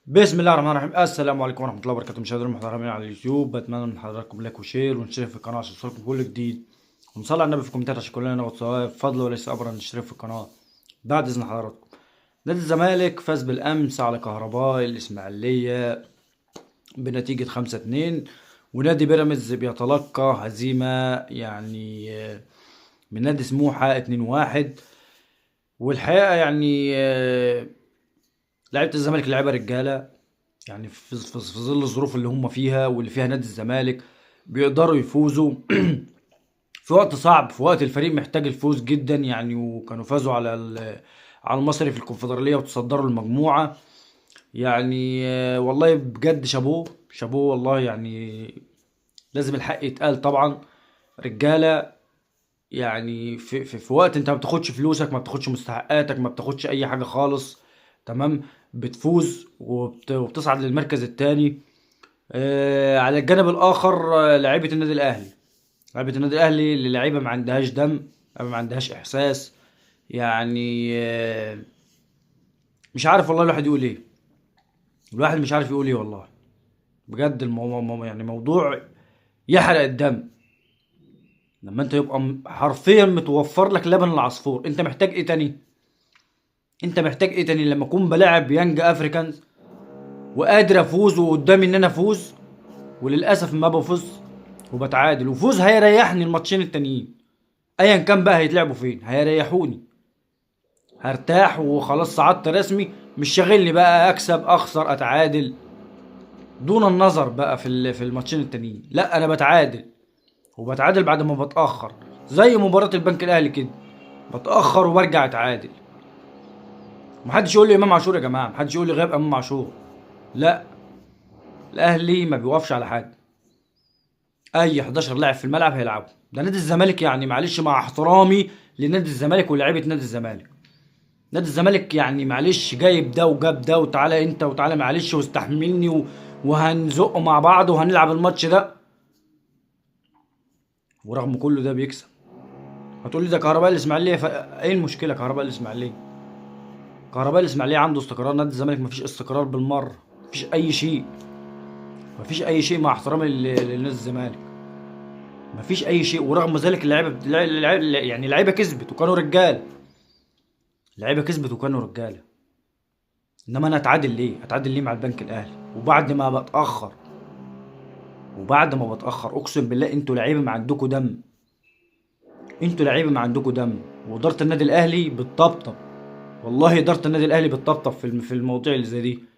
بسم الله الرحمن الرحيم. السلام عليكم ورحمه الله وبركاته. مشاهدينا المحترمين على اليوتيوب، بتمنى من حضراتكم لايك وشير ونشترك في القناه عشان يوصلكم كل جديد، ونصلي على النبي في الكومنتات عشان كلنا ناخد ثواب. بفضل وليس امرا نشترك في القناه. بعد اذن حضراتكم، نادي الزمالك فاز بالامس على كهرباء الاسماعيليه بنتيجه 5-2، ونادي بيراميدز بيتلقى هزيمه من نادي سموحه 2-1. والحقيقه لعيبه الزمالك لعيبه رجاله، يعني في ظل الظروف اللي هم فيها واللي فيها نادي الزمالك بيقدروا يفوزوا في وقت صعب، في وقت الفريق محتاج الفوز جدا يعني. وكانوا فازوا على المصري في الكونفدرالية وتصدروا المجموعة. والله بجد شابوه شابوه والله يعني. لازم الحق يتقال طبعا. رجالة يعني في وقت انت ما بتاخدش فلوسك، ما بتاخدش مستحقاتك، ما بتاخدش اي حاجة خالص. تمام. بتفوز وبتصعد للمركز الثاني. على الجانب الاخر، لعيبه النادي الاهلي، لعيبه النادي الاهلي اللي لعيبه ما عندهاش دم، لعيبة ما عندهاش احساس. يعني مش عارف والله الواحد يقول ايه. الواحد مش عارف يقول ايه والله. بجد يعني موضوع يحرق الدم. لما انت يبقى حرفيا متوفر لك لبن العصفور، انت محتاج ايه تاني؟ انت محتاج ايه تاني لما اكون بلاعب يانج افريكانز وقادر افوز وقدامي ان انا افوز، وللاسف ما بفوز وبتعادل. وفوز هيريحني الماتشين التانيين ايا كان بقى هيتلعبوا فين، هيريحوني. هرتاح وخلاص، صعدت رسمي، مش شاغلني بقى اكسب اخسر اتعادل، دون النظر بقى في الماتشين التانيين. لا، انا بتعادل، وبتعادل بعد ما بتاخر، زي مباراه البنك الاهلي كده، بتاخر وبرجع اتعادل. محدش يقول لي امام عاشور يا جماعه، محدش يقول لي غياب امام عاشور. لا، الاهلي ما بيوقفش على حد. اي 11 لاعب في الملعب هيلعبوا. ده نادي الزمالك يعني، معلش مع احترامي لنادي الزمالك ولاعيبه نادي الزمالك، نادي الزمالك يعني معلش جايب ده وجاب ده، وتعالى انت وتعالى معلش واستحملني وهنزقه مع بعض وهنلعب الماتش ده، ورغم كله ده بيكسب. هتقول لي ده كهرباء الاسماعيليه ايه المشكله؟ كهرباء الاسماعيليه، كهرباء الاسماعيليه عنده استقرار، نادي الزمالك مفيش استقرار بالمره. مفيش اي شيء، مفيش اي شيء مع احترامي لنادي الزمالك. مفيش اي شيء، ورغم ذلك يعني اللعيبه كسبت وكانوا رجال. اللعيبه كسبت وكانوا رجاله. انما انا اتعادل ليه؟ اتعادل ليه مع البنك الاهلي وبعد ما بتاخر؟ وبعد ما بتاخر اقسم بالله انتوا لعيبه ما عندكوا دم. انتوا لعيبه ما عندكوا دم. واداره النادي الاهلي بتطبطب، والله اداره النادي الاهلي بتطبطب في المواضيع اللي زي دي.